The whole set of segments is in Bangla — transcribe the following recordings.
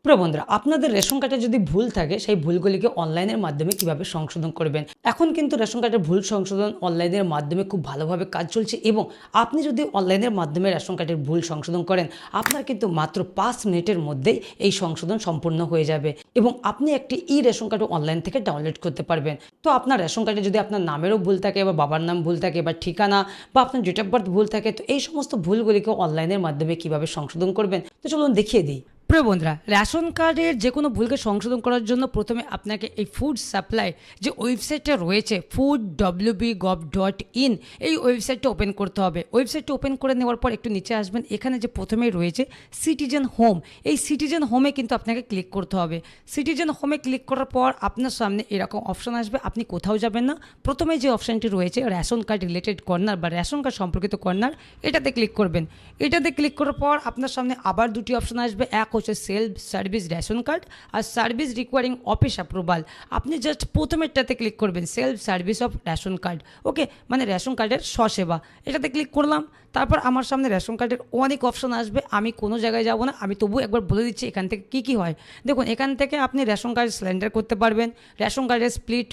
প্রিয় বন্ধুরা, আপনাদের রেশন কার্ডে যদি ভুল থাকে সেই ভুলগুলিকে অনলাইনের মাধ্যমে কিভাবে সংশোধন করবেন। এখন কিন্তু রেশন কার্ডের ভুল সংশোধন অনলাইনের মাধ্যমে খুব ভালোভাবে কাজ চলছে এবং আপনি যদি অনলাইনের মাধ্যমে রেশন কার্ডের ভুল সংশোধন করেন আপনার কিন্তু মাত্র 5 মিনিটের মধ্যেই এই সংশোধন সম্পূর্ণ হয়ে যাবে এবং আপনি একটি রেশন কার্ড অনলাইন থেকে ডাউনলোড করতে পারবেন। তো আপনার রেশন কার্ডে যদি আপনার নামেরও ভুল থাকে বা বাবার নাম ভুল থাকে বা ঠিকানা বা আপনার ডেট অফ বার্থ ভুল থাকে, তো এই সমস্ত ভুলগুলিকে অনলাইনের মাধ্যমে কিভাবে সংশোধন করবেন তো চলুন দেখিয়ে দিই। প্রিয় বন্ধুরা, রেশন কার্ডের যে কোনো ভুলকে সংশোধন করার জন্য প্রথমে আপনাকে এই ফুড সাপ্লাই যে ওয়েবসাইটটা রয়েছে food.wb.gov.in এই ওয়েবসাইটটা ওপেন করতে হবে। ওয়েবসাইটটা ওপেন করে নেওয়ার পর একটু নিচে আসবেন, এখানে যে প্রথমেই রয়েছে সিটিজেন হোম, এই সিটিজেন হোমে কিন্তু আপনাকে ক্লিক করতে হবে। সিটিজেন হোমে ক্লিক করার পর আপনার সামনে এরকম অপশন আসবে, আপনি কোথাও যাবেন না, প্রথমে যে অপশানটি রয়েছে রেশন কার্ড রিলেটেড কর্নার বা রেশন কার্ড সম্পর্কিত কর্নার, এটাতে ক্লিক করবেন। এটাতে ক্লিক করার পর আপনার সামনে আবার দুটি অপশন আসবে, এক হচ্ছে সেলফ সার্ভিস রেশন কার্ড আর সার্ভিস রিকোয়ারিং অফিস অ্যাপ্রুভাল। আপনি জাস্ট প্রথমেরটাতে ক্লিক করবেন, self service of ration card, okay, মানে রেশন কার্ডের স্বসেবা, এটাতে ক্লিক করলাম। তারপর আমার সামনে রেশন কার্ডের অনেক অপশন আসবে, আমি কোনো জায়গায় যাব না, আমি তবু একবার বলে দিচ্ছি এখান থেকে কী হয়। দেখুন, এখান থেকে আপনি রেশন কার্ড সিলিন্ডার করতে পারবেন, রেশন কার্ডের স্প্লিট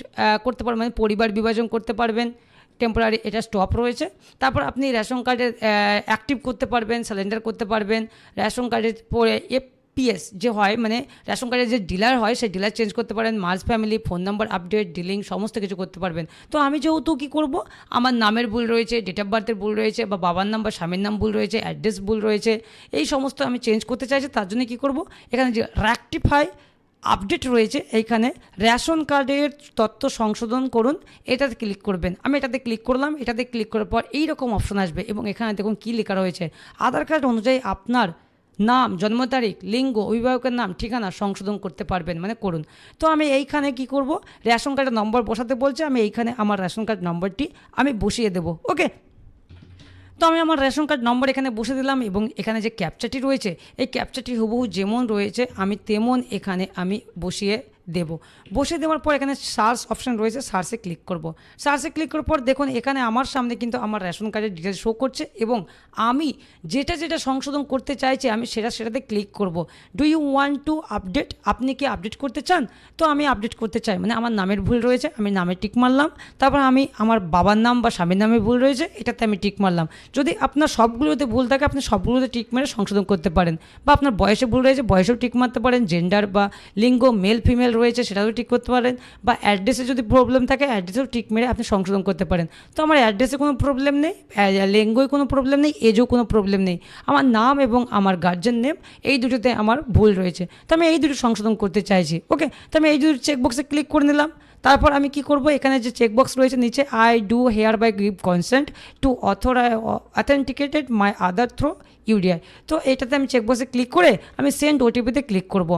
করতে পারবেন, মানে পরিবার বিভাজন করতে পারবেন, টেম্পোরারি এটা স্টপ রয়েছে। তারপর আপনি রেশন কার্ডের অ্যাক্টিভ করতে পারবেন, সিলিন্ডার করতে পারবেন, রেশন কার্ডের পরে এপিএস যে হয়, মানে রেশন কার্ডের যে ডিলার হয় সেই ডিলার চেঞ্জ করতে পারেন, merge family, phone number update, dealing সমস্ত কিছু করতে পারবেন। তো আমি যেহেতু কী করব, আমার নামের ভুল রয়েছে, ডেট অফ বার্থের ভুল রয়েছে, বা বাবার নাম বা স্বামীর নাম ভুল রয়েছে, অ্যাড্রেস ভুল রয়েছে, এই সমস্ত আমি চেঞ্জ করতে চাইছি। তার জন্য কী করব, এখানে যে রেকটিফাই আপডেট রয়েছে, এইখানে রেশন কার্ডের তথ্য সংশোধন করুন, এটাতে ক্লিক করবেন। আমি এটাতে ক্লিক করলাম। এটাতে ক্লিক করার পর এইরকম অপশন আসবে এবং এখানে দেখুন কী লেখা রয়েছে, আধার কার্ড অনুযায়ী আপনার নাম, জন্ম তারিখ, লিঙ্গ, অভিভাবকের নাম, ঠিকানা সংশোধন করতে পারবেন, মানে করুন। তো আমি এইখানে কি করব, রেশন কার্ডের নম্বর বসাতে বলছে, আমি এইখানে আমার রেশন কার্ড নম্বরটি আমি বসিয়ে দেবো, ওকে। তো আমি আমার রেশন কার্ড নম্বর এখানে বসে দিলাম এবং এখানে যে ক্যাপচাটি রয়েছে এই ক্যাপচাটি হুবহু যেমন রয়েছে আমি তেমন এখানে আমি বসিয়ে দেব। বসে দেওয়ার পর এখানে সার্চ অপশান রয়েছে, সার্চে ক্লিক করব। সার্চে ক্লিক করার পর দেখুন এখানে আমার সামনে কিন্তু আমার রেশন কার্ডের ডিটেলস শো করছে এবং আমি যেটা সংশোধন করতে চাইছি আমি সেটাতে ক্লিক করব। Do you want to update, আপনি কি আপডেট করতে চান? তো আমি আপডেট করতে চাই, মানে আমার নামের ভুল রয়েছে, আমি নামে টিক মারলাম। তারপর আমি আমার বাবার নাম বা স্বামীর নামে ভুল রয়েছে, এটাতে আমি টিক মারলাম। যদি আপনার সবগুলোতে ভুল থাকে আপনি সবগুলোতে টিক মেরে সংশোধন করতে পারেন, বা আপনার বয়সে ভুল রয়েছে বয়সেও টিক মারতে পারেন, জেন্ডার বা লিঙ্গ মেল ফিমেল রয়েছে সেটাও ঠিক করতে পারেন, বা অ্যাড্রেসে যদি প্রবলেম থাকে অ্যাড্রেসেও টিক মেরে আপনি সংশোধন করতে পারেন। তো আমার অ্যাড্রেসে কোনো প্রবলেম নেই, লিঙ্গয় কোনো প্রবলেম নেই, এজও কোনো প্রবলেম নেই, আমার নাম এবং আমার গার্জেন নেম এই দুটোতে আমার ভুল রয়েছে। তো আমি এই দুটো সংশোধন করতে চাইছি, ওকে। তো আমি এই দুটো চেকবক্সে ক্লিক করে নিলাম। তারপর আমি কি করব, এখানে যে চেকবক্স রয়েছে নিচে, I do hereby give consent to authenticated my Aadhaar through UDI. তো এটাতে আমি চেকবক্সে ক্লিক করে আমি সেন্ড ওটিপিতে ক্লিক করব।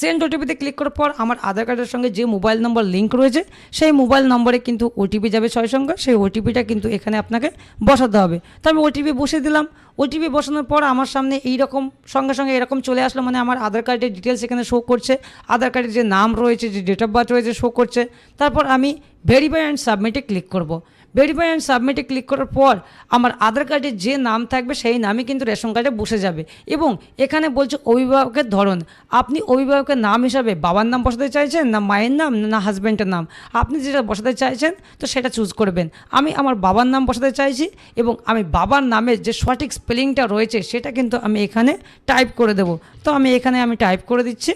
সেন্ড ওটিপিতে ক্লিক করার পর আমার আধার কার্ডের সঙ্গে যে মোবাইল নম্বর লিঙ্ক রয়েছে সেই মোবাইল নম্বরে কিন্তু ওটিপি যাবে 6 সংখ্যা, সেই ওটিপিটা কিন্তু এখানে আপনাকে বসাতে হবে। তো আমি ওটিপি বসিয়ে দিলাম। ওটিপি বসানোর পর আমার সামনে এইরকম সঙ্গে সঙ্গে এরকম চলে আসলো, মানে আমার আধার কার্ডের ডিটেলস এখানে শো করছে, আধার কার্ডের যে নাম রয়েছে, যে ডেট অফ বার্থ রয়েছে শো করছে। তারপর আমি ভেরিফাই অ্যান্ড সাবমিটে ক্লিক করব। ভেরিফাই অ্যান্ড সাবমিটে ক্লিক করার পর আমার আধার কার্ডের যে নাম থাকবে সেই নামই কিন্তু রেশন কার্ডে বসে যাবে এবং এখানে বলছে অভিভাবকের ধরন, আপনি অভিভাবকের নাম হিসাবে বাবার নাম বসাতে চাইছেন না মায়ের নাম না হাজব্যান্ডের নাম, আপনি যেটা বসাতে চাইছেন তো সেটা চুজ করবেন। আমি আমার বাবার নাম বসাতে চাইছি এবং আমি বাবার নামের যে সঠিক স্পেলিংটা রয়েছে সেটা কিন্তু আমি এখানে টাইপ করে দেব। তো আমি এখানে টাইপ করে দিচ্ছি।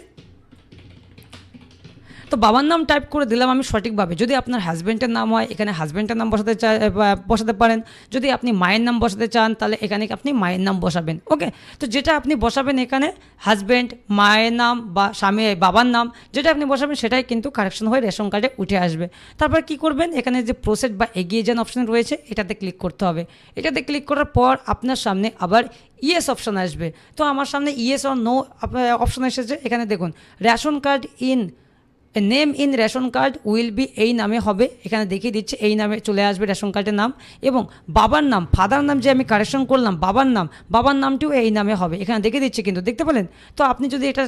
তো বাবার নাম টাইপ করে দিলাম আমি সঠিকভাবে। যদি আপনার হাজব্যান্ডের নাম হয় এখানে হাজব্যান্ডের নাম বসাতে পারেন, যদি আপনি মায়ের নাম বসাতে চান তাহলে এখানে আপনি মায়ের নাম বসাবেন, ওকে। তো যেটা আপনি বসাবেন এখানে হাজব্যান্ড, মায়ের নাম বা বাবার নাম যেটা আপনি বসাবেন সেটাই কিন্তু কারেকশন হয়ে রেশন কার্ডে উঠে আসবে। তারপর কি করবেন, এখানে যে প্রসেস বা এগিয়ে যান অপশান রয়েছে এটাতে ক্লিক করতে হবে। এটাতে ক্লিক করার পর আপনার সামনে আবার ইয়েস অপশান আসবে। তো আমার সামনে ইয়েস অর নো অপশান এসেছে, এখানে দেখুন ration card in name in ration card will be এই নামে হবে, এখানে দেখিয়ে দিচ্ছে এই নামে চলে আসবে রেশন কার্ডের নাম। এবং বাবার নাম, ফাদার নাম যে আমি কারেকশন করলাম, বাবার নামটিও এই নামে হবে, এখানে দেখিয়ে দিচ্ছে কিন্তু, দেখতে পেলেন? তো আপনি যদি এটা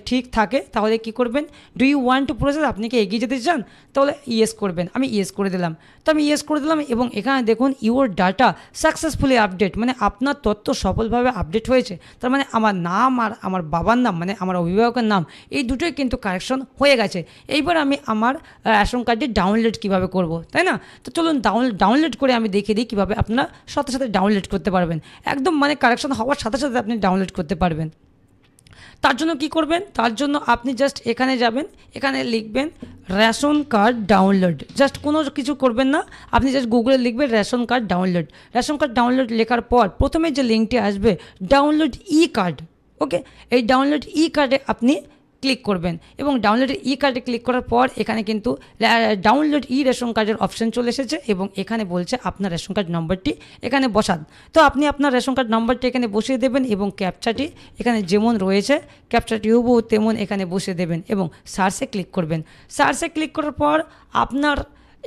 ঠিক থাকে তাহলে কি করবেন, do you want to process, আপনি কি এগিয়ে যেতে চান, তাহলে ইয়েস করবেন। আমি ইয়েস করে দিলাম। তো আমি ইয়েস করে দিলাম এবং এখানে দেখুন ইউর ডাটা সাকসেসফুলি আপডেট, মানে আপনার তথ্য সফলভাবে আপডেট হয়েছে। তার মানে আমার নাম আর আমার বাবার নাম, মানে আমার অভিভাবকের নাম, এই দুটোই কিন্তু কারেকশন হয়ে গেছে। এইবার আমি আমার রেশন কার্ডটি ডাউনলোড কীভাবে করব, তাই না? তো চলুন ডাউনলোড করে আমি দেখিয়ে দিই কীভাবে আপনারা সাথে সাথে ডাউনলোড করতে পারবেন, একদম মানে কারেকশন হওয়ার সাথে সাথে আপনি ডাউনলোড করতে পারবেন। তার জন্য কি করবেন, তার জন্য আপনি জাস্ট এখানে যাবেন, এখানে লিখবেন রেশন কার্ড ডাউনলোড, জাস্ট কোনো কিছু করবেন না, আপনি জাস্ট গুগলে লিখবেন রেশন কার্ড ডাউনলোড লেখার পর প্রথমে যে লিঙ্কটি আসবে ডাউনলোড ই কার্ড, ওকে, এই ডাউনলোড ই কার্ডে আপনি ক্লিক করবেন এবং ডাউনলোডের ই কার্ডে ক্লিক করার পর এখানে কিন্তু ডাউনলোড ই রেশন কার্ডের অপশন চলে এসেছে এবং এখানে বলছে আপনার রেশন কার্ড নম্বরটি এখানে বসান। তো আপনি আপনার রেশন কার্ড নম্বরটি এখানে বসিয়ে দেবেন এবং ক্যাপচাটি এখানে যেমন রয়েছে ক্যাপচাটি হুবহু তেমন এখানে বসিয়ে দেবেন এবং সার্চে ক্লিক করবেন। সার্চে ক্লিক করার পর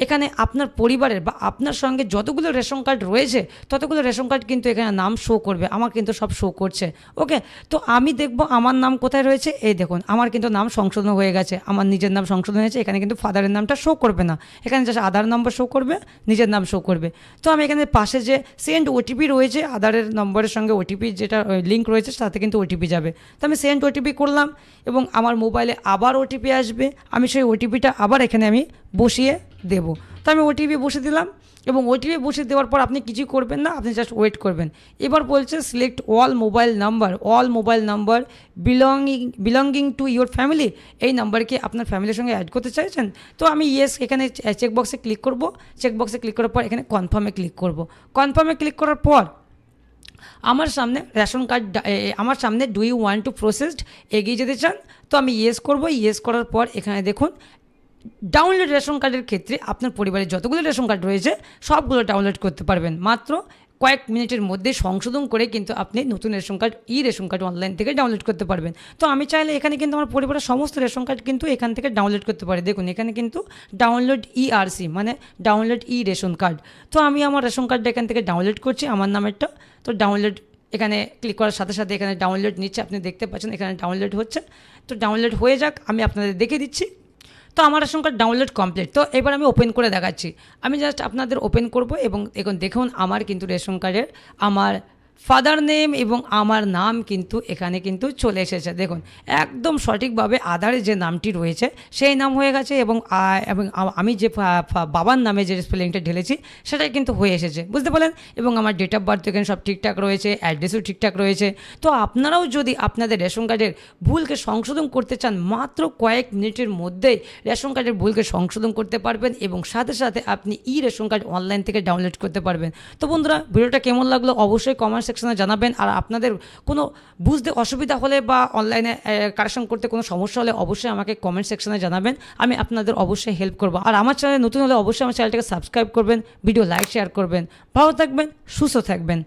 এখানে আপনার পরিবারের বা আপনার সঙ্গে যতগুলো রেশন কার্ড রয়েছে ততগুলো রেশন কার্ড কিন্তু এখানে নাম শো করবে, আমার কিন্তু সব শো করছে, ওকে। তো আমি দেখব আমার নাম কোথায় রয়েছে, এই দেখুন আমার কিন্তু নাম সংশোধন হয়ে গেছে, আমার নিজের নাম সংশোধন হয়েছে, এখানে কিন্তু ফাদারের নামটা শো করবে না, এখানে জাস্ট আধার নম্বর শো করবে, নিজের নাম শো করবে। তো আমি এখানে পাশে যে সেন্ড ওটিপি রয়েছে, আধারের নম্বরের সঙ্গে ওটিপি যেটা লিঙ্ক রয়েছে তাতে কিন্তু ওটিপি যাবে, তো আমি সেন্ড ওটিপি করলাম এবং আমার মোবাইলে আবার ওটিপি আসবে, আমি সেই ওটিপিটা আবার এখানে আমি বসিয়ে দেব। তো আমি ওটিপি বসে দিলাম এবং ওটিপি বসে দেওয়ার পর আপনি কিছু করবেন না, আপনি জাস্ট ওয়েট করবেন। এবার বলছে select all mobile number belonging to your family, এই নাম্বারকে আপনার ফ্যামিলির সঙ্গে অ্যাড করতে চাইছেন। তো আমি ইয়েস এখানে চেকবক্সে ক্লিক করব, চেকবক্সে ক্লিক করার পর এখানে কনফার্মে ক্লিক করব। কনফার্মে ক্লিক করার পর আমার সামনে রেশন কার্ড, আমার সামনে do you want to processed, এগিয়ে যেতে চান, তো আমি ইয়েস করব। ইয়েস করার পর এখানে দেখুন ডাউনলোড রেশন কার্ডের ক্ষেত্রে আপনার পরিবারের যতগুলো রেশন কার্ড রয়েছে সবগুলো ডাউনলোড করতে পারবেন মাত্র কয়েক মিনিটের মধ্যে সংশোধন করে, কিন্তু আপনি নতুন রেশন কার্ড অনলাইন থেকে ডাউনলোড করতে পারবেন। তো আমি চাইলে এখানে কিন্তু আমার পরিবারের সমস্ত রেশন কার্ড কিন্তু এখান থেকে ডাউনলোড করতে পারি। দেখুন এখানে কিন্তু ডাউনলোড ইআরসি মানে ডাউনলোড ই রেশন কার্ড, তো আমি আমার রেশন কার্ডটা এখান থেকে ডাউনলোড করছি আমার নামেরটা। তো ডাউনলোড এখানে ক্লিক করার সাথে সাথে এখানে ডাউনলোড নিচ্ছে, আপনি দেখতে পাচ্ছেন এখানে ডাউনলোড হচ্ছে। তো ডাউনলোড হয়ে যাক, আমি আপনাদের দেখিয়ে দিচ্ছি। তো আমার রেশন কার্ড ডাউনলোড কমপ্লিট। তো এবার আমি ওপেন করে দেখাচ্ছি, আমি জাস্ট আপনাদের ওপেন করব এবং এখন দেখুন আমার কিন্তু রেশন কার্ডের আমার ফাদার নেম এবং আমার নাম কিন্তু এখানে কিন্তু চলে এসেছে। দেখুন একদম সঠিকভাবে আধারে যে নামটি রয়েছে সেই নাম হয়ে গেছে এবং আমি যে বাবার নামে যে স্পেলিংটা ঢেলেছি সেটাই কিন্তু হয়ে এসেছে, বুঝতে পারলেন? এবং আমার ডেট অফ বার্থ এখানে সব ঠিকঠাক রয়েছে, অ্যাড্রেসও ঠিকঠাক রয়েছে। তো আপনারাও যদি আপনাদের রেশন কার্ডের ভুলকে সংশোধন করতে চান মাত্র কয়েক মিনিটের মধ্যেই রেশন কার্ডের ভুলকে সংশোধন করতে পারবেন এবং সাথে সাথে আপনি ই রেশন কার্ড অনলাইন থেকে ডাউনলোড করতে পারবেন। তো বন্ধুরা ভিডিওটা কেমন লাগলো অবশ্যই কমেন্ট সেকশনে জানাবেন, আর আপনাদের কোনো বুঝতে অসুবিধা হলে বা অনলাইনে কারেকশন করতে কোনো সমস্যা হলে অবশ্যই আমাকে কমেন্ট সেকশনে জানাবেন, আমি আপনাদের অবশ্যই হেল্প করবো। আর আমার চ্যানেলে নতুন হলে অবশ্যই আমার চ্যানেলটাকে সাবস্ক্রাইব করবেন, ভিডিও লাইক শেয়ার করবেন। ভালো থাকবেন, সুস্থ থাকবেন।